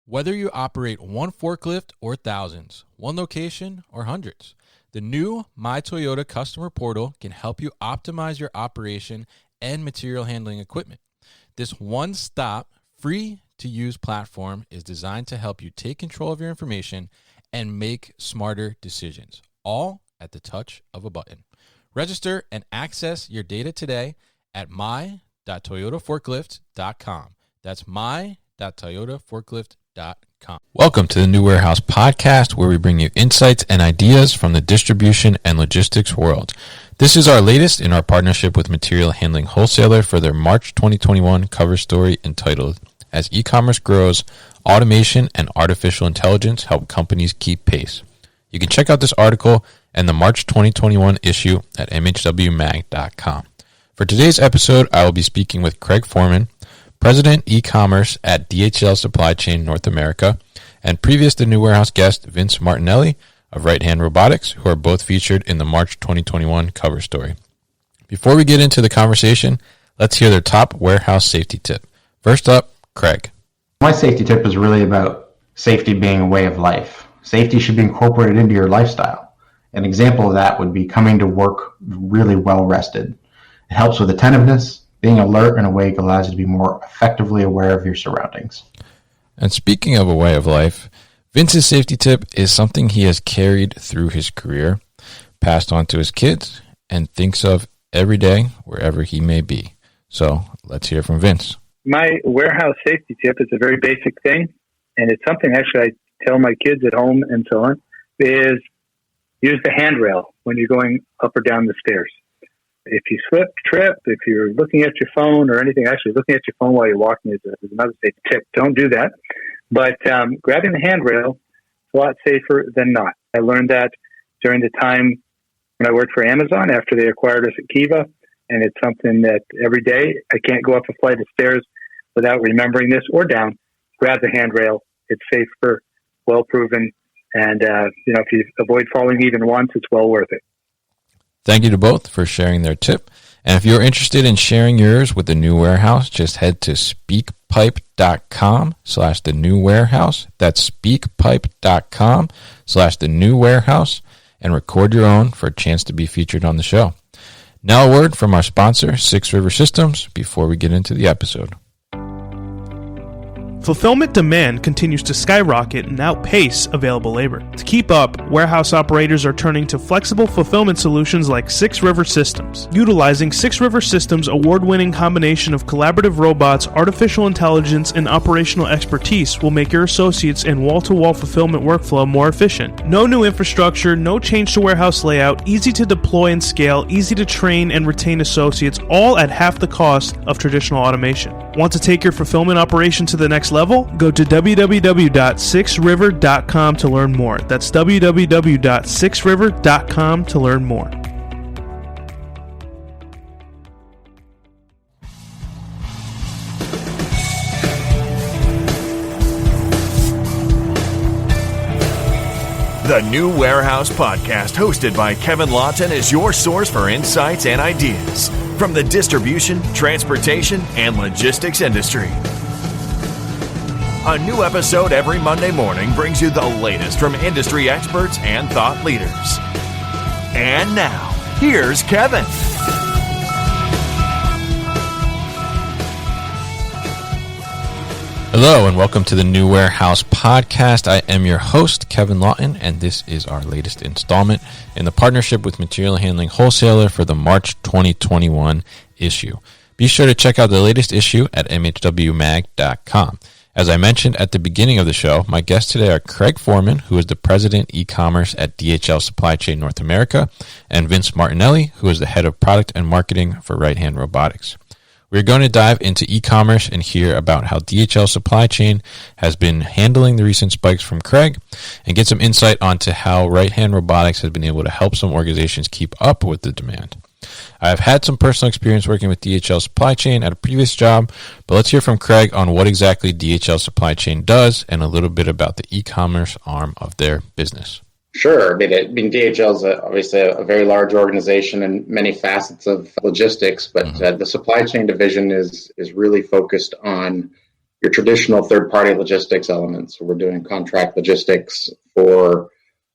Whether you operate one forklift or thousands, one location or hundreds, the new My Toyota customer portal can help you optimize your operation and material handling equipment. This one-stop, free-to-use platform is designed to help you take control of your information and make smarter decisions, all at the touch of a button. Register and access your data today at my.toyotaforklift.com. That's my.toyotaforklift.com. Welcome to the New Warehouse Podcast, where we bring you insights and ideas from the distribution and logistics world. This is our latest in our partnership with Material Handling Wholesaler for their March 2021 cover story entitled, As E-commerce Grows, Automation and Artificial Intelligence Help Companies Keep Pace. You can check out this article and the March 2021 issue at mhwmag.com. For today's episode, I will be speaking with Kraig Foreman, President eCommerce at DHL Supply Chain North America, and previous The New Warehouse guest Vince Martinelli of Righthand Robotics, who are both featured in the March 2021 cover story. Before we get into the conversation, let's hear their top warehouse safety tip. First up, Kraig. My safety tip is really about safety being a way of life. Safety should be incorporated into your lifestyle. An example of that would be coming to work really well rested. It helps with attentiveness. Being alert and awake allows you to be more effectively aware of your surroundings. And speaking of a way of life, Vince's safety tip is something he has carried through his career, passed on to his kids, and thinks of every day wherever he may be. So let's hear from Vince. My warehouse safety tip is a very basic thing, and it's something actually I tell my kids at home and so on, is use the handrail when you're going up or down the stairs. If you slip, trip, if you're looking at your phone or anything, actually looking at your phone while you're walking is another safety tip. Don't do that. But grabbing the handrail is a lot safer than not. I learned that during the time when I worked for Amazon after they acquired us at Kiva, and it's something that every day I can't go up a flight of stairs without remembering this, or down. Grab the handrail. It's safer, well proven, and if you avoid falling even once, it's well worth it. Thank you to both for sharing their tip. And if you're interested in sharing yours with the New Warehouse, just head to speakpipe.com/the New Warehouse. That's speakpipe.com/the New Warehouse, and record your own for a chance to be featured on the show. Now a word from our sponsor, 6 River Systems, before we get into the episode. Fulfillment demand continues to skyrocket and outpace available labor. To keep up, warehouse operators are turning to flexible fulfillment solutions like 6 River Systems. Utilizing 6 River Systems' award-winning combination of collaborative robots, artificial intelligence, and operational expertise will make your associates and wall-to-wall fulfillment workflow more efficient. No new infrastructure, no change to warehouse layout, easy to deploy and scale, easy to train and retain associates, all at half the cost of traditional automation. Want to take your fulfillment operation to the next level? Go to www.6river.com to learn more. That's www.6river.com to learn more. The New Warehouse Podcast, hosted by Kevin Lawton, is your source for insights and ideas from the distribution, transportation, and logistics industry. A new episode every Monday morning brings you the latest from industry experts and thought leaders. And now, here's Kevin. Hello and welcome to the New Warehouse Podcast. I am your host, Kevin Lawton, and this is our latest installment in the partnership with Material Handling Wholesaler for the March 2021 issue. Be sure to check out the latest issue at mhwmag.com. As I mentioned at the beginning of the show, my guests today are Kraig Foreman, who is the President eCommerce at DHL Supply Chain North America, and Vince Martinelli, who is the Head of Product and Marketing for Righthand Robotics. We're going to dive into e-commerce and hear about how DHL Supply Chain has been handling the recent spikes from Kraig, and get some insight onto how Righthand Robotics has been able to help some organizations keep up with the demand. I've had some personal experience working with DHL Supply Chain at a previous job, but let's hear from Kraig on what exactly DHL Supply Chain does and a little bit about the e-commerce arm of their business. Sure. I mean DHL is obviously a very large organization and many facets of logistics, but the supply chain division is really focused on your traditional third-party logistics elements. We're doing contract logistics for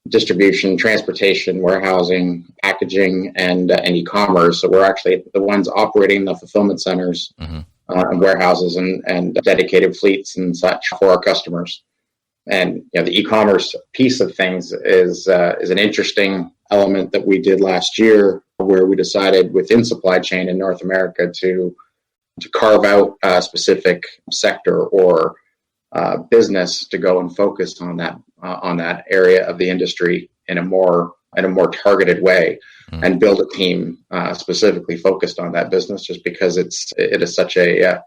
distribution, transportation, warehousing, packaging, and e-commerce. So we're actually the ones operating the fulfillment centers and warehouses and dedicated fleets and such for our customers. And the e-commerce piece of things is an interesting element that we did last year, where we decided within supply chain in North America to carve out a specific sector or business to go and focus on that area of the industry in a more targeted way, and build a team specifically focused on that business, just because it is such a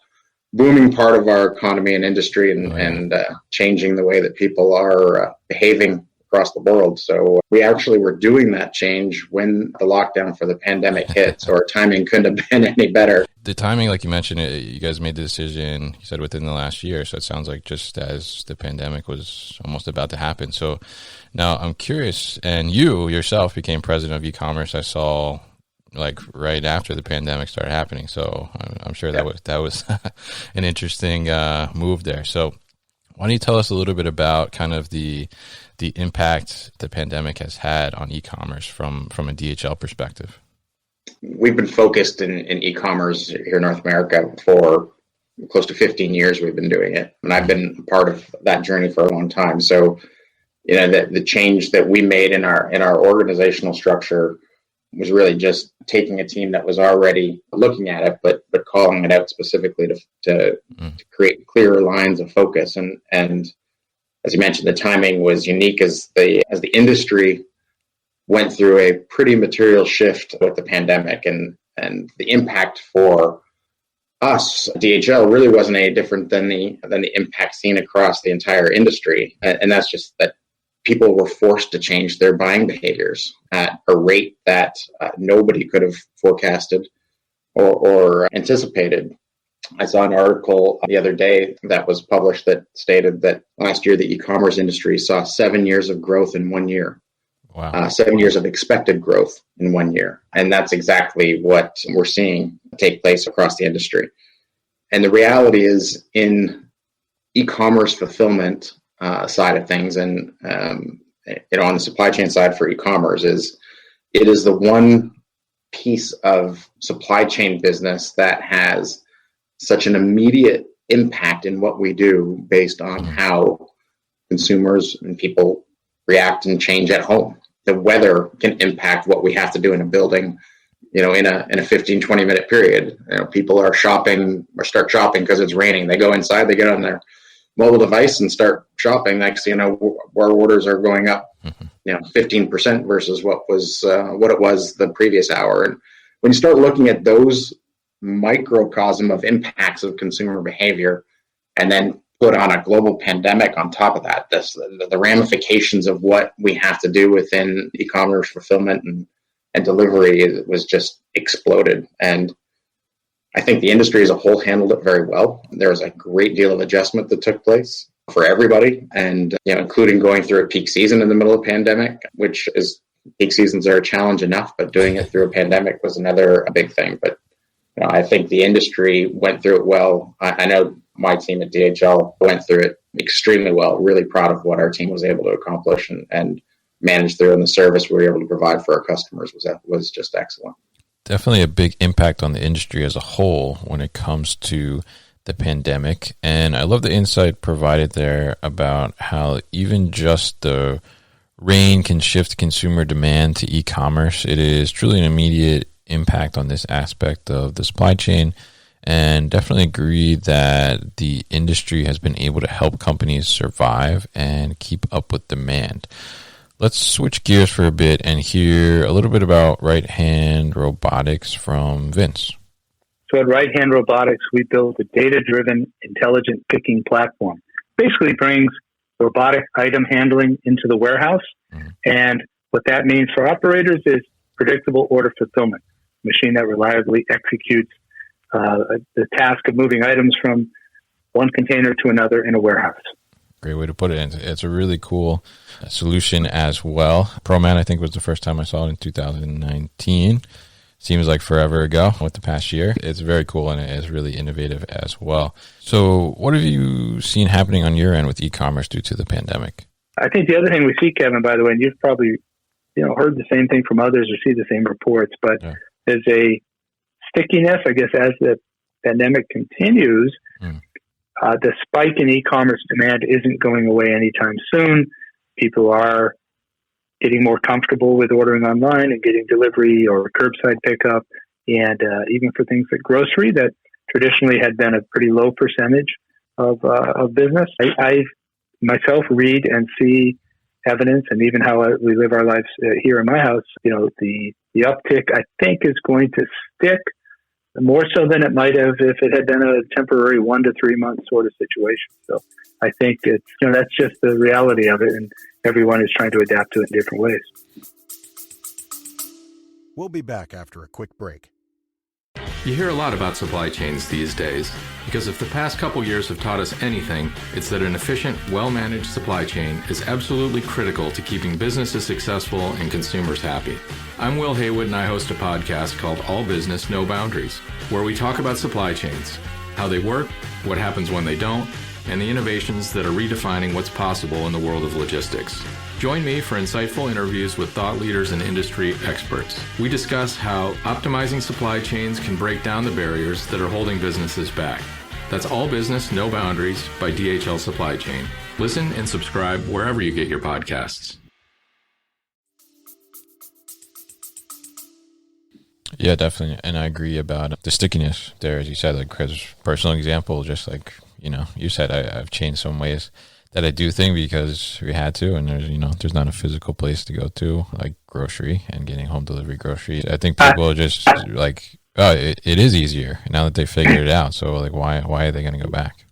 booming part of our economy and industry, and changing the way that people are behaving across the world. So we actually were doing that change when the lockdown for the pandemic hit. So our timing couldn't have been any better. The timing, like you mentioned, you guys made the decision, you said within the last year. So it sounds like just as the pandemic was almost about to happen. So now I'm curious, and you yourself became president of eCommerce, I saw, like right after the pandemic started happening. So I'm sure that was an interesting move there. So why don't you tell us a little bit about kind of the impact the pandemic has had on e-commerce from a DHL perspective? We've been focused in e-commerce here in North America for close to 15 years. We've been doing it, and I've been part of that journey for a long time. So, the change that we made in our organizational structure was really just taking a team that was already looking at it, but calling it out specifically to create clearer lines of focus. And as you mentioned, the timing was unique as the industry went through a pretty material shift with the pandemic, and the impact for us, DHL, really wasn't any different than the impact seen across the entire industry. And that's just that people were forced to change their buying behaviors at a rate that nobody could have forecasted or anticipated. I saw an article the other day that was published that stated that last year the e-commerce industry saw 7 years of growth in 1 year. Wow. 7 years of expected growth in 1 year. And that's exactly what we're seeing take place across the industry. And the reality is, in e-commerce fulfillment side of things, and on the supply chain side for e-commerce, it is the one piece of supply chain business that has such an immediate impact in what we do based on how consumers and people react and change at home. The weather can impact what we have to do in a building, in a 15, 20-minute period. People are shopping or start shopping because it's raining. They go inside, they get on their mobile device and start shopping. Next thing you know, our orders are going up, 15% versus what it was the previous hour. And when you start looking at those microcosm of impacts of consumer behavior, and then put on a global pandemic on top of that, the ramifications of what we have to do within e-commerce fulfillment and delivery was just exploded. And I think the industry as a whole handled it very well. There was a great deal of adjustment that took place for everybody, and including going through a peak season in the middle of a pandemic, which is, peak seasons are a challenge enough, but doing it through a pandemic was another big thing. But I think the industry went through it well. I know my team at DHL went through it extremely well. Really proud of what our team was able to accomplish and manage through, and the service we were able to provide for our customers was just excellent. Definitely a big impact on the industry as a whole when it comes to the pandemic. And I love the insight provided there about how even just the rain can shift consumer demand to e-commerce. It is truly an immediate impact on this aspect of the supply chain, and definitely agree that the industry has been able to help companies survive and keep up with demand. Let's switch gears for a bit and hear a little bit about Righthand Robotics from Vince. So at Righthand Robotics, we built a data-driven, intelligent picking platform. Basically brings robotic item handling into the warehouse. And what that means for operators is predictable order fulfillment. Machine that reliably executes the task of moving items from one container to another in a warehouse. Great way to put it. It's a really cool solution as well. ProMan, I think, was the first time I saw it in 2019. seems like forever ago with the past year. It's very cool and it's really innovative as well. So what have you seen happening on your end with e-commerce due to the pandemic? I think the other thing we see, Kevin, by the way, and you've probably heard the same thing from others or see the same reports, but there's a stickiness, I guess, as the pandemic continues. The spike in e-commerce demand isn't going away anytime soon. People are getting more comfortable with ordering online and getting delivery or curbside pickup. And even for things like grocery that traditionally had been a pretty low percentage of business. I myself read and see evidence, and even how we live our lives here in my house, the uptick, I think, is going to stick more so than it might have if it had been a temporary 1 to 3 month sort of situation. So I think it's, that's just the reality of it, and everyone is trying to adapt to it in different ways. We'll be back after a quick break. You hear a lot about supply chains these days, because if the past couple years have taught us anything, it's that an efficient, well-managed supply chain is absolutely critical to keeping businesses successful and consumers happy. I'm Will Haywood, and I host a podcast called All Business, No Boundaries, where we talk about supply chains, how they work, what happens when they don't, and the innovations that are redefining what's possible in the world of logistics. Join me for insightful interviews with thought leaders and industry experts. We discuss how optimizing supply chains can break down the barriers that are holding businesses back. That's All Business, No Boundaries by DHL Supply Chain. Listen and subscribe wherever you get your podcasts. Yeah, definitely. And I agree about the stickiness there, as you said, like Chris' personal example, just like, you said, I've changed some ways that I do things because we had to, and there's not a physical place to go to, like grocery and getting home delivery groceries. I think people are just like, it is easier now that they figured it out. So like, why are they going to go back?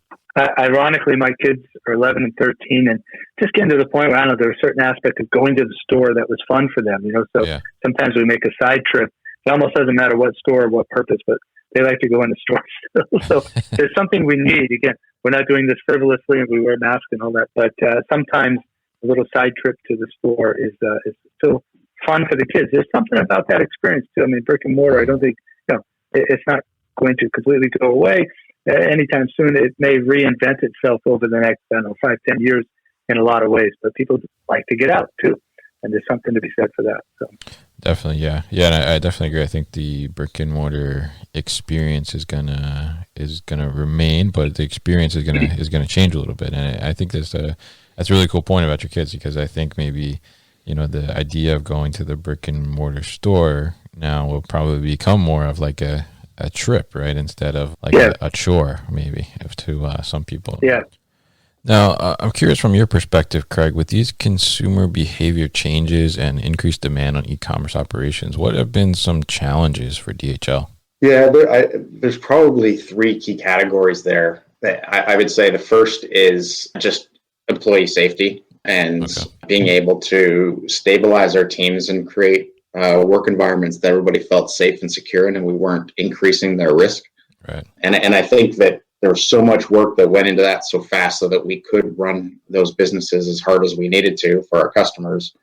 Ironically, my kids are 11 and 13, and just getting to the point where, there was a certain aspect of going to the store that was fun for them, so sometimes we make a side trip. It almost doesn't matter what store or what purpose, but they like to go in the store still. So there's something we need. Again, we're not doing this frivolously, and we wear masks and all that, but sometimes a little side trip to the store is still fun for the kids. There's something about that experience too. I mean, brick and mortar, I don't think, it's not going to completely go away anytime soon. It may reinvent itself over the next, 5-10 years in a lot of ways, but people like to get out too. And there's something to be said for that. So. Definitely, yeah. And I definitely agree. I think the brick and mortar experience is gonna remain, but the experience is gonna change a little bit. And I think that's a really cool point about your kids, because I think maybe the idea of going to the brick and mortar store now will probably become more of like a trip, right, instead of like a chore, maybe, to some people. Yeah. Now, I'm curious from your perspective, Kraig, with these consumer behavior changes and increased demand on e-commerce operations, what have been some challenges for DHL? Yeah, there's probably 3 key categories there. That I would say the first is just employee safety and being able to stabilize our teams and create work environments that everybody felt safe and secure in, and we weren't increasing their risk. Right. And I think that there was so much work that went into that so fast so that we could run those businesses as hard as we needed to for our customers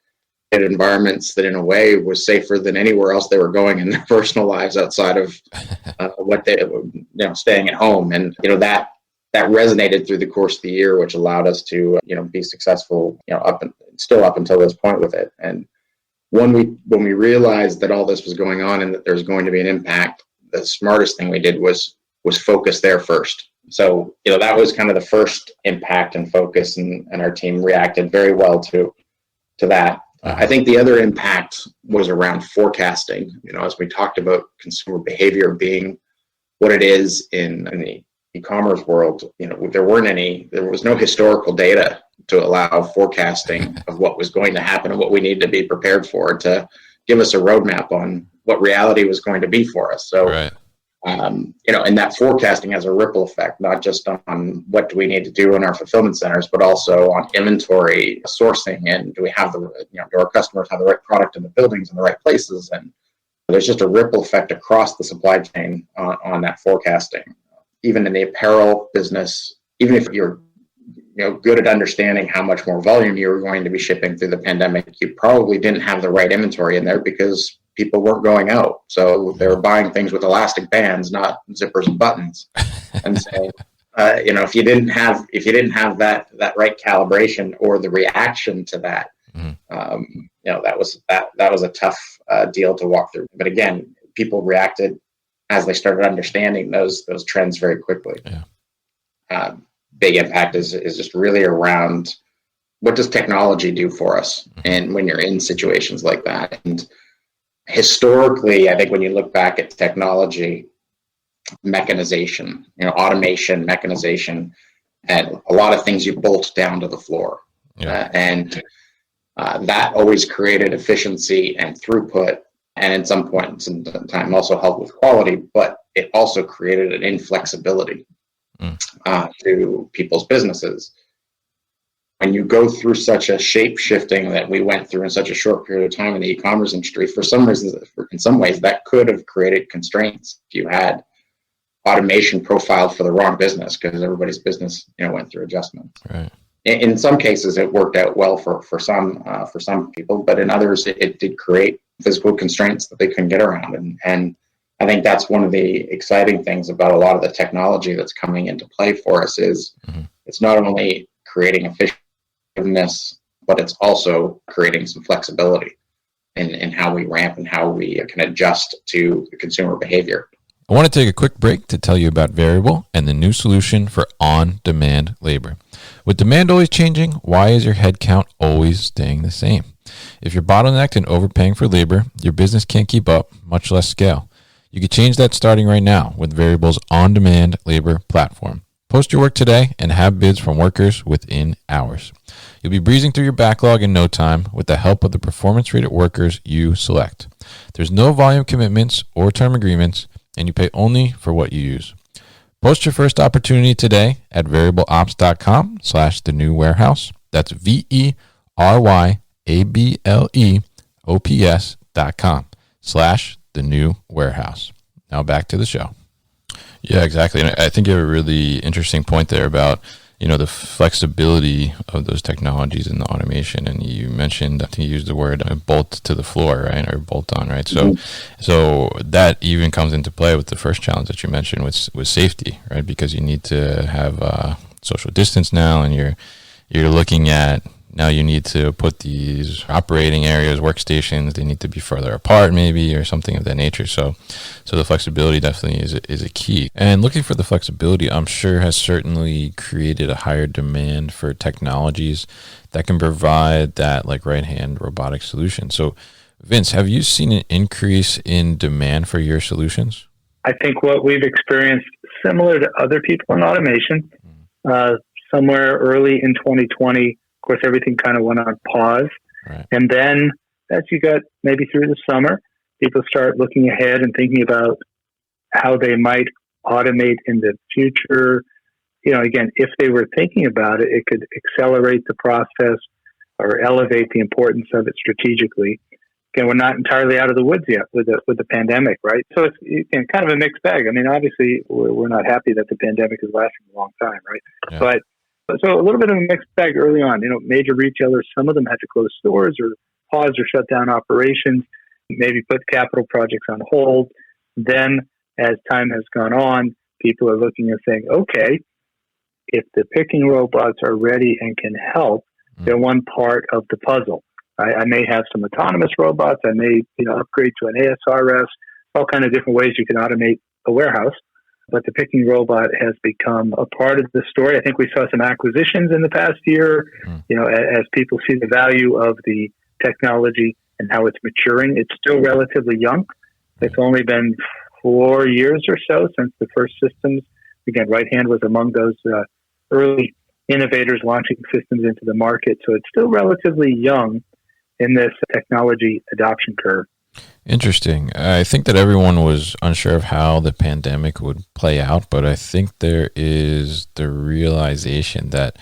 in environments that in a way was safer than anywhere else they were going in their personal lives outside of what they, staying at home. And, that resonated through the course of the year, which allowed us to, be successful, up until this point with it. And when we realized that all this was going on and that there's going to be an impact, the smartest thing we did was focus there first. So, that was kind of the first impact and focus, and our team reacted very well to that. I think the other impact was around forecasting, as we talked about consumer behavior being what it is in the e-commerce world. There was no historical data to allow forecasting of what was going to happen and what we needed to be prepared for, to give us a roadmap on what reality was going to be for us. So, right. And that forecasting has a ripple effect, not just on what do we need to do in our fulfillment centers, but also on inventory sourcing, and do we have do our customers have the right product in the buildings in the right places? And there's just a ripple effect across the supply chain on that forecasting. Even in the apparel business, even if you're good at understanding how much more volume you were going to be shipping through the pandemic, you probably didn't have the right inventory in there because people weren't going out. So they were buying things with elastic bands, not zippers and buttons. And so, if you didn't have that right calibration or the reaction to that, that was a tough deal to walk through. But again, people reacted as they started understanding those trends very quickly. Yeah. Big impact is just really around what does technology do for us, and when you're in situations like that. And historically, I think when you look back at technology, mechanization, automation, mechanization, and a lot of things you bolt down to the floor. Yeah. That always created efficiency and throughput, and in some points in time also helped with quality, but it also created an inflexibility to people's businesses. When you go through such a shape shifting that we went through in such a short period of time in the e-commerce industry, for some reasons, in some ways, that could have created constraints if you had automation profiled for the wrong business, because everybody's business went through adjustments. Right. In some cases, it worked out well for some people, but in others, it did create physical constraints that they couldn't get around. And I think that's one of the exciting things about a lot of the technology that's coming into play for us is it's not only creating effectiveness, but it's also creating some flexibility in how we ramp and how we can adjust to the consumer behavior. I want to take a quick break to tell you about Variable and the new solution for on-demand labor. With demand always changing, why is your headcount always staying the same? If you're bottlenecked and overpaying for labor, your business can't keep up, much less scale. You can change that starting right now with Variable's on-demand labor platform. Post your work today and have bids from workers within hours. You'll be breezing through your backlog in no time with the help of the performance-rated workers you select. There's no volume commitments or term agreements, and you pay only for what you use. Post your first opportunity today at variableops.com/thenewwarehouse. That's VERYABLEOPS.com/thenewwarehouse. Now back to the show. Yeah, exactly. And I think you have a really interesting point there about, the flexibility of those technologies and the automation. And you mentioned, I think you used the word bolt to the floor, right? Or bolt on, right? So that even comes into play with the first challenge that you mentioned with safety, right? Because you need to have social distance now, and you're looking at, now you need to put these operating areas, workstations, they need to be further apart maybe, or something of that nature. So the flexibility definitely is a key. And looking for the flexibility, I'm sure, has certainly created a higher demand for technologies that can provide that, like Righthand Robotics solution. So Vince, have you seen an increase in demand for your solutions? I think what we've experienced, similar to other people in automation, somewhere early in 2020, of course, everything kind of went on pause. Right. And then as you got maybe through the summer, people start looking ahead and thinking about how they might automate in the future. Again, if they were thinking about it, it could accelerate the process or elevate the importance of it strategically. Again, we're not entirely out of the woods yet with the pandemic, right? So it's kind of a mixed bag. I mean, obviously, we're not happy that the pandemic is lasting a long time, right? Yeah. But so a little bit of a mixed bag early on. Major retailers, some of them had to close stores or pause or shut down operations, maybe put capital projects on hold. Then, as time has gone on, people are looking and saying, okay, if the picking robots are ready and can help, they're one part of the puzzle. I may have some autonomous robots. I may upgrade to an ASRS, all kind of different ways you can automate a warehouse. But the picking robot has become a part of the story. I think we saw some acquisitions in the past year, as people see the value of the technology and how it's maturing. It's still relatively young. It's only been 4 years or so since the first systems. Again, Righthand was among those early innovators launching systems into the market. So it's still relatively young in this technology adoption curve. Interesting. I think that everyone was unsure of how the pandemic would play out, but I think there is the realization that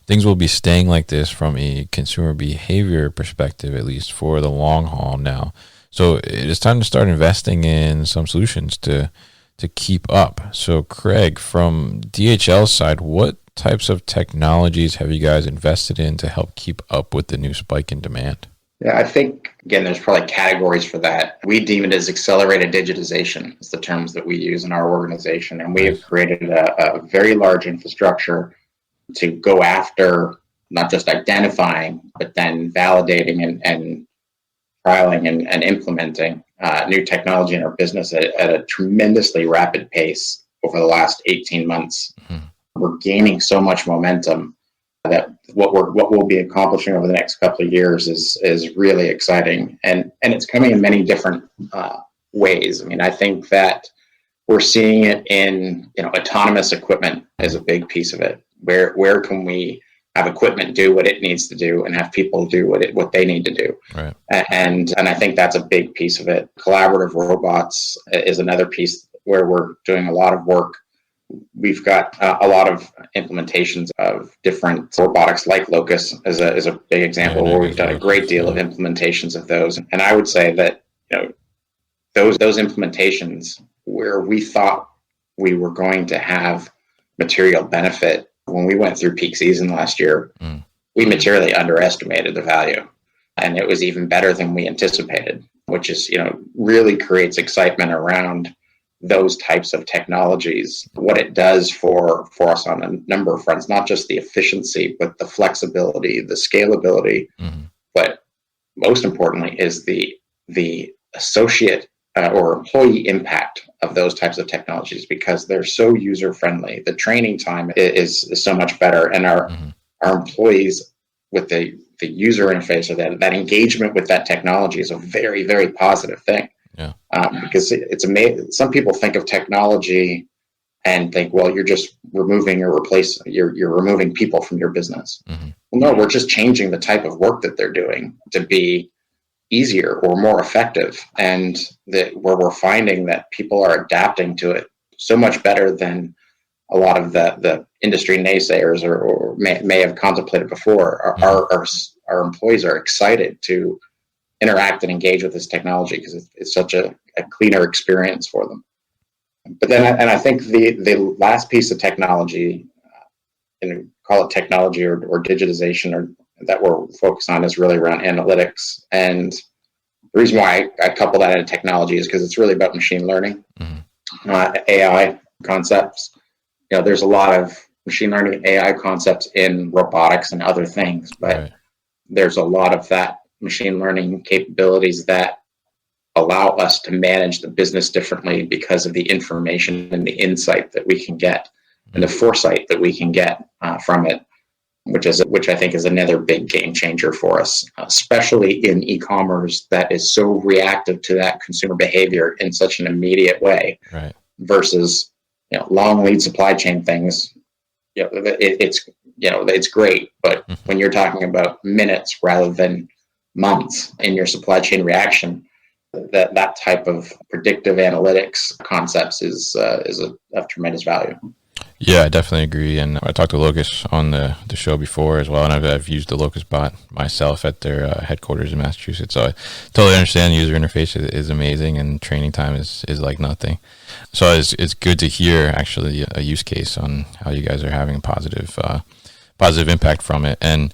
things will be staying like this from a consumer behavior perspective, at least for the long haul now. So it is time to start investing in some solutions to keep up. So Kraig, from DHL's side, what types of technologies have you guys invested in to help keep up with the new spike in demand? Yeah, I think, again, there's probably categories for that. We deem it as accelerated digitization, is the terms that we use in our organization. And we have created a very large infrastructure to go after not just identifying, but then validating and trialing and implementing new technology in our business at a tremendously rapid pace over the last 18 months. Mm-hmm. We're gaining so much momentum that what we'll be accomplishing over the next couple of years is really exciting, and it's coming in many different ways. I mean, I think that we're seeing it in autonomous equipment is a big piece of it. Where can we have equipment do what it needs to do and have people do what they need to do? Right. And I think that's a big piece of it. Collaborative robots is another piece where we're doing a lot of work. We've got a lot of implementations of different robotics, like Locus is a big example where we've done a great deal of implementations of those. And I would say that those implementations where we thought we were going to have material benefit when we went through peak season last year, we materially underestimated the value, and it was even better than we anticipated, which is really creates excitement around those types of technologies, what it does for us on a number of fronts, not just the efficiency, but the flexibility, the scalability, but most importantly is the associate or employee impact of those types of technologies, because they're so user friendly. The training time is so much better, and our employees with the user interface or that engagement with that technology is a very, very positive thing. Yeah. Because it's amazing. Some people think of technology and think, well, you're just removing or replacing, you're removing people from your business. Well, no, we're just changing the type of work that they're doing to be easier or more effective, and that where we're finding that people are adapting to it so much better than a lot of the industry naysayers or may have contemplated before. Our employees are excited to interact and engage with this technology because it's such a cleaner experience for them. But then, and I think the last piece of technology, and call it technology or digitization, or that we're focused on, is really around analytics. And the reason why I couple that into technology is because it's really about machine learning, AI concepts. There's a lot of machine learning AI concepts in robotics and other things, but there's a lot of that machine learning capabilities that allow us to manage the business differently because of the information and the insight that we can get and the foresight that we can get from it, which I think is another big game changer for us, especially in e-commerce that is so reactive to that consumer behavior in such an immediate way, versus long lead supply chain things. It's great, but when you're talking about minutes rather than months in your supply chain reaction, that type of predictive analytics concepts is of tremendous value. Yeah, I definitely agree. And I talked to Locus on the show before as well, and I've used the Locus bot myself at their headquarters in Massachusetts. So I totally understand the user interface is amazing, and training time is like nothing. So it's good to hear actually a use case on how you guys are having a positive impact from it. And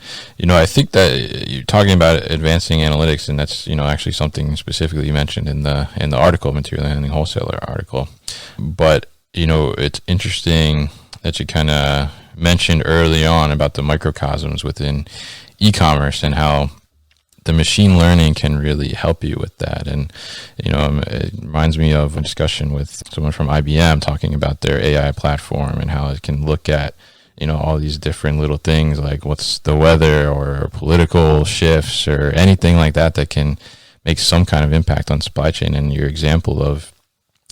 I think that you're talking about advancing analytics, and that's actually something specifically you mentioned in the article, Material Handling Wholesaler article. But it's interesting that you kind of mentioned early on about the microcosms within e-commerce and how the machine learning can really help you with that. And it reminds me of a discussion with someone from IBM talking about their AI platform and how it can look at all these different little things like what's the weather or political shifts or anything like that can make some kind of impact on supply chain. And your example of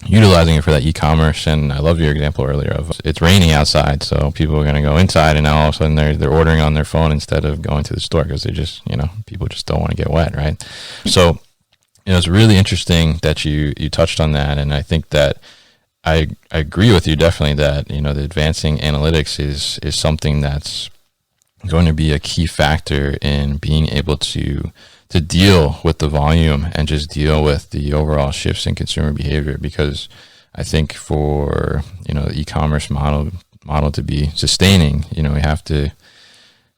utilizing it for that e-commerce, and I love your example earlier of it's raining outside, so people are going to go inside, and now all of a sudden they're ordering on their phone instead of going to the store because they just people just don't want to get wet, right? So it's really interesting that you touched on that, and I think that I agree with you definitely that the advancing analytics is something that's going to be a key factor in being able to deal with the volume and just deal with the overall shifts in consumer behavior. Because I think for the e-commerce model to be sustaining, we have to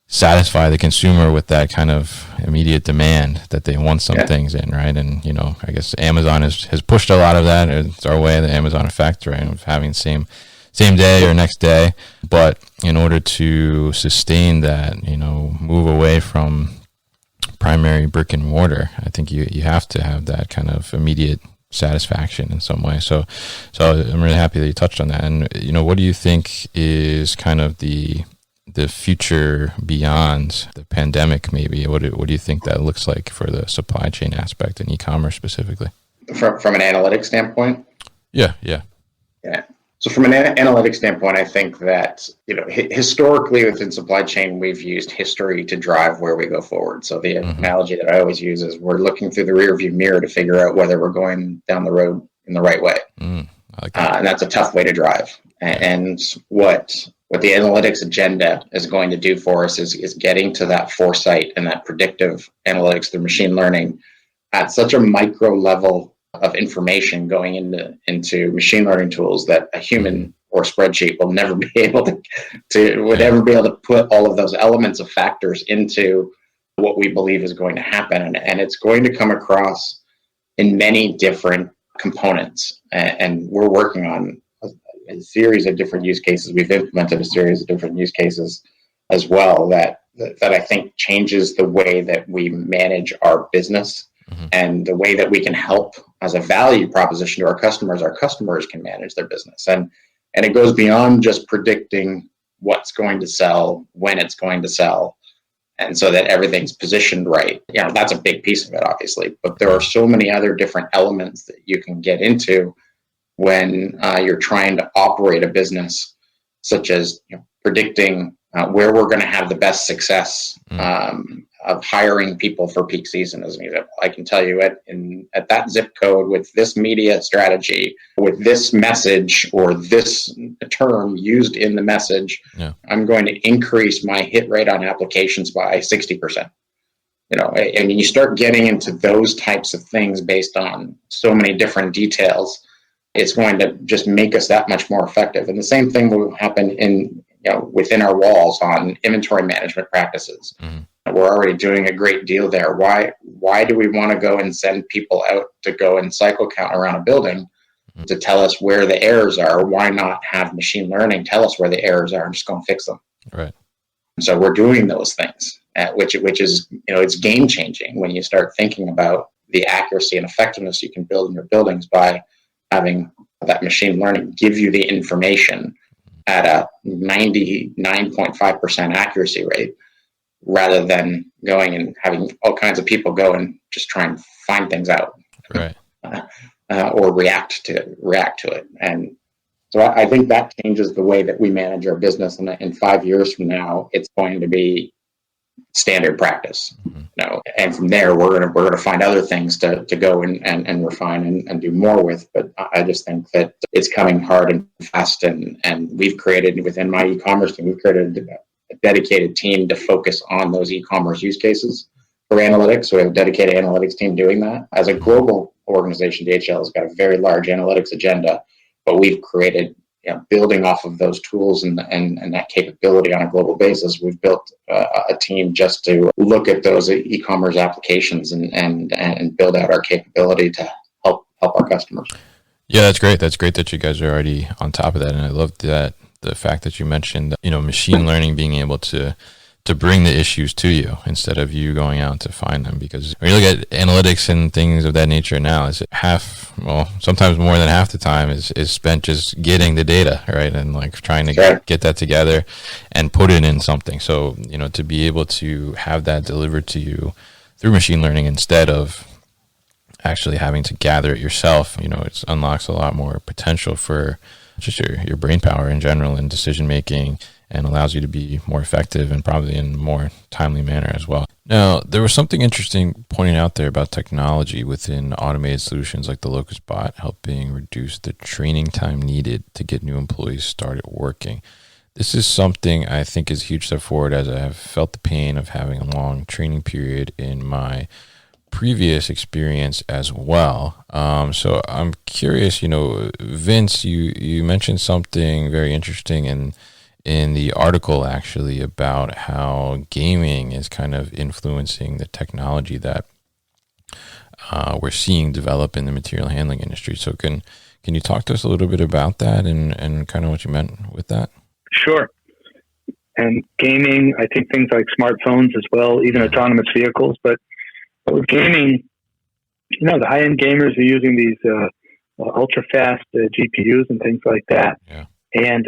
satisfy the consumer with that kind of immediate demand that they want some things in, right? And, I guess Amazon has pushed a lot of that. It's our way, the Amazon effect, right, of having same day or next day. But in order to sustain that, move away from primary brick and mortar, I think you have to have that kind of immediate satisfaction in some way. So I'm really happy that you touched on that. And, what do you think is kind of the future beyond the pandemic, maybe? What do you think that looks like for the supply chain aspect and e-commerce specifically? From an analytics standpoint? Yeah. So from an analytics standpoint, I think that, historically within supply chain, we've used history to drive where we go forward. So the analogy that I always use is we're looking through the rearview mirror to figure out whether we're going down the road in the right way. I like that. And that's a tough way to drive. And what the analytics agenda is going to do for us is getting to that foresight and that predictive analytics through machine learning at such a micro level of information going into machine learning tools that a human or spreadsheet will never be able to put all of those elements of factors into what we believe is going to happen. And it's going to come across in many different components. And we're working on a series of different use cases. We've implemented a series of different use cases as well that I think changes the way that we manage our business and the way that we can help as a value proposition to our customers can manage their business. And it goes beyond just predicting what's going to sell, when it's going to sell, and so that everything's positioned right. That's a big piece of it, obviously, but there are so many other different elements that you can get into when you're trying to operate a business, such as predicting where we're going to have the best success of hiring people for peak season, as an example. I can tell you at that zip code with this media strategy, with this message or this term used in the message, I'm going to increase my hit rate on applications by 60%. And you start getting into those types of things based on so many different details, it's going to just make us that much more effective. And the same thing will happen within our walls on inventory management practices. We're already doing a great deal there. Why do we want to go and send people out to go and cycle count around a building to tell us where the errors are? Why not have machine learning tell us where the errors are and just go and fix them? Right. And so we're doing those things, which is, it's game changing when you start thinking about the accuracy and effectiveness you can build in your buildings by having that machine learning give you the information at a 99.5% accuracy rate, rather than going and having all kinds of people go and just try and find things out, right, or react to it. And so I think that changes the way that we manage our business. And in 5 years from now, it's going to be standard practice. And from there, we're gonna find other things to go and refine and do more with. But I just think that it's coming hard and fast. And we've created within my e-commerce team, we've created a dedicated team to focus on those e-commerce use cases for analytics. So we have a dedicated analytics team doing that. As a global organization, DHL has got a very large analytics agenda, but we've created, building off of those tools and that capability on a global basis, we've built a team just to look at those e-commerce applications and build out our capability to help our customers. Yeah, that's great. That's great that you guys are already on top of that. And I love that the fact that you mentioned, machine learning being able to bring the issues to you instead of you going out to find them. Because when you look at analytics and things of that nature now, sometimes more than half the time is spent just getting the data, right? And trying to get that together and put it in something. So, to be able to have that delivered to you through machine learning instead of actually having to gather it yourself, it unlocks a lot more potential for just your brain power in general and decision making, and allows you to be more effective and probably in a more timely manner as well. Now, there was something interesting pointing out there about technology within automated solutions like the Locust Bot helping reduce the training time needed to get new employees started working. This is something I think is a huge step forward, as I have felt the pain of having a long training period in my previous experience as well. So I'm curious, Vince, you mentioned something very interesting in in the article actually about how gaming is kind of influencing the technology that we're seeing develop in the material handling industry. So can you talk to us a little bit about that and kind of what you meant with that? Sure. And gaming, I think things like smartphones as well, even autonomous vehicles. But with gaming, the high-end gamers are using these ultra-fast GPUs and things like that. Yeah. And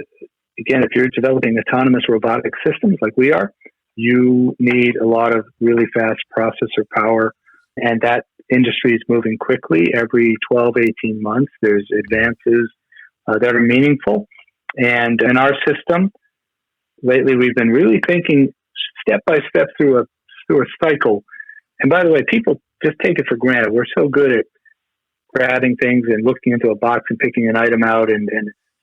again, if you're developing autonomous robotic systems like we are, you need a lot of really fast processor power. And that industry is moving quickly. Every 12, 18 months, there's advances that are meaningful. And in our system, lately we've been really thinking step by step through a cycle. And by the way, people just take it for granted. We're so good at grabbing things and looking into a box and picking an item out and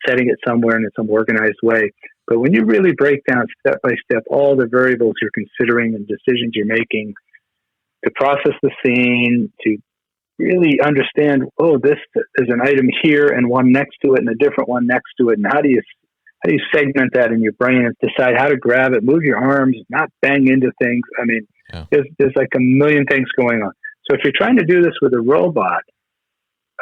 setting it somewhere in some organized way. But when you really break down step by step all the variables you're considering and decisions you're making to process the scene, to really understand, this is an item here and one next to it and a different one next to it. And how do you segment that in your brain and decide how to grab it, move your arms, not bang into things? I mean, there's like a million things going on. So if you're trying to do this with a robot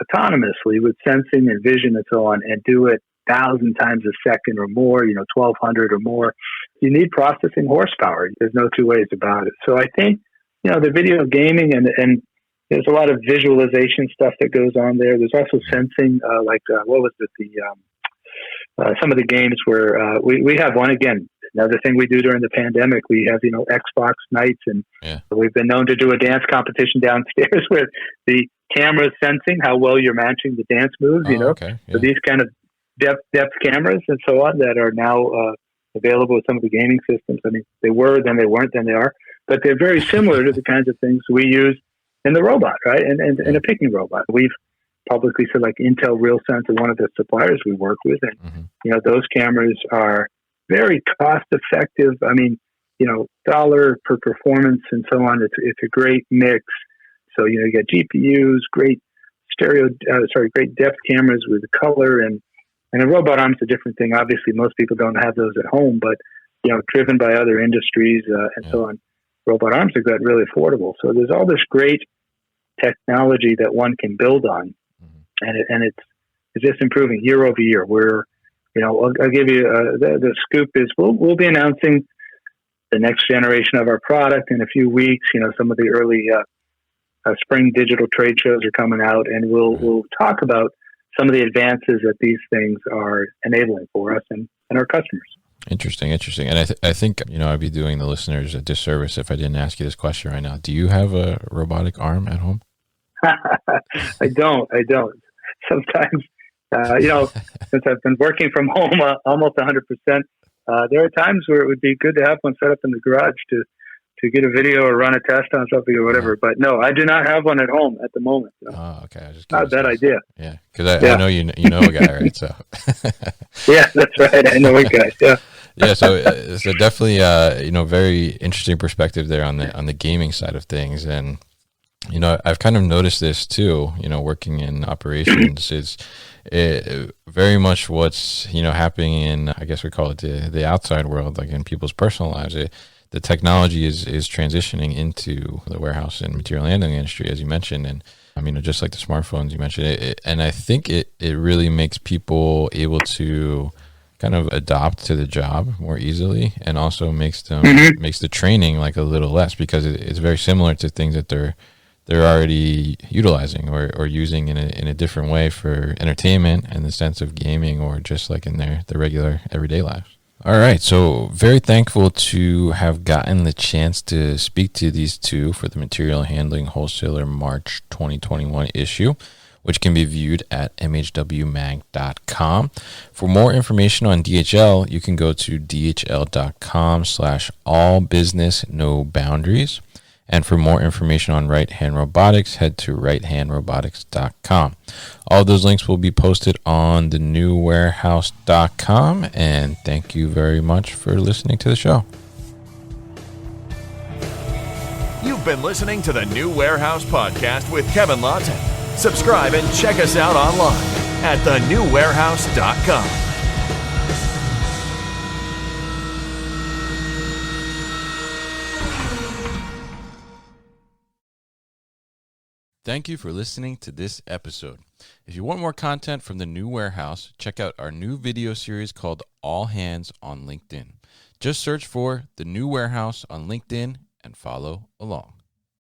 autonomously with sensing and vision and so on, and do it 1,000 times a second or more, 1,200 or more, you need processing horsepower. There's no two ways about it. So I think, the video gaming and there's a lot of visualization stuff that goes on there. There's also sensing, some of the games where we have one, again, another thing we do during the pandemic, we have, Xbox nights, and we've been known to do a dance competition downstairs where the camera is sensing how well you're matching the dance moves, Okay. Yeah. So these kind of depth cameras and so on that are now available with some of the gaming systems. I mean, they were, then they weren't, then they are, but they're very similar to the kinds of things we use in the robot, right? And a picking robot. We've publicly said, like Intel RealSense is one of the suppliers we work with, and those cameras are very cost effective. I mean, dollar per performance and so on. It's a great mix. So you got GPUs, great great depth cameras with color, and a robot arm's a different thing. Obviously, most people don't have those at home, but driven by other industries and so on, robot arms have got really affordable. So there's all this great technology that one can build on, and it's just improving year over year. I'll give you the scoop is we'll be announcing the next generation of our product in a few weeks. Some of the early spring digital trade shows are coming out, and we'll talk about some of the advances that these things are enabling for us and our customers. Interesting. And I think, I'd be doing the listeners a disservice if I didn't ask you this question right now. Do you have a robotic arm at home? I don't. Sometimes, since I've been working from home almost 100%, there are times where it would be good to have one set up in the garage to get a video or run a test on something or whatever. But no, I do not have one at home at the moment. So. Oh, okay. Not a bad idea. Yeah, because I know you know a guy, right? So. Yeah, that's right. I know a guy. Yeah. Yeah, so definitely, very interesting perspective there on the gaming side of things, and I've kind of noticed this too. Working in operations is very much what's happening in, I guess we call it the outside world, like in people's personal lives. The technology is transitioning into the warehouse and material handling industry, as you mentioned, and just like the smartphones you mentioned, and I think it really makes people able to kind of adopt to the job more easily, and also makes the training like a little less, because it's very similar to things that they're already utilizing or using in a different way for entertainment and the sense of gaming, or just like in their regular everyday lives. All right, so very thankful to have gotten the chance to speak to these two for the Material Handling Wholesaler March 2021 issue, which can be viewed at mhwmag.com. For more information on DHL, you can go to dhl.com/allbusinessnoboundaries. And for more information on Righthand Robotics, head to righthandrobotics.com. All of those links will be posted on thenewwarehouse.com. And thank you very much for listening to the show. You've been listening to the New Warehouse Podcast with Kevin Lawton. Subscribe and check us out online at thenewwarehouse.com. Thank you for listening to this episode. If you want more content from the new warehouse, check out our new video series called All Hands on LinkedIn. Just search for the new warehouse on LinkedIn and follow along.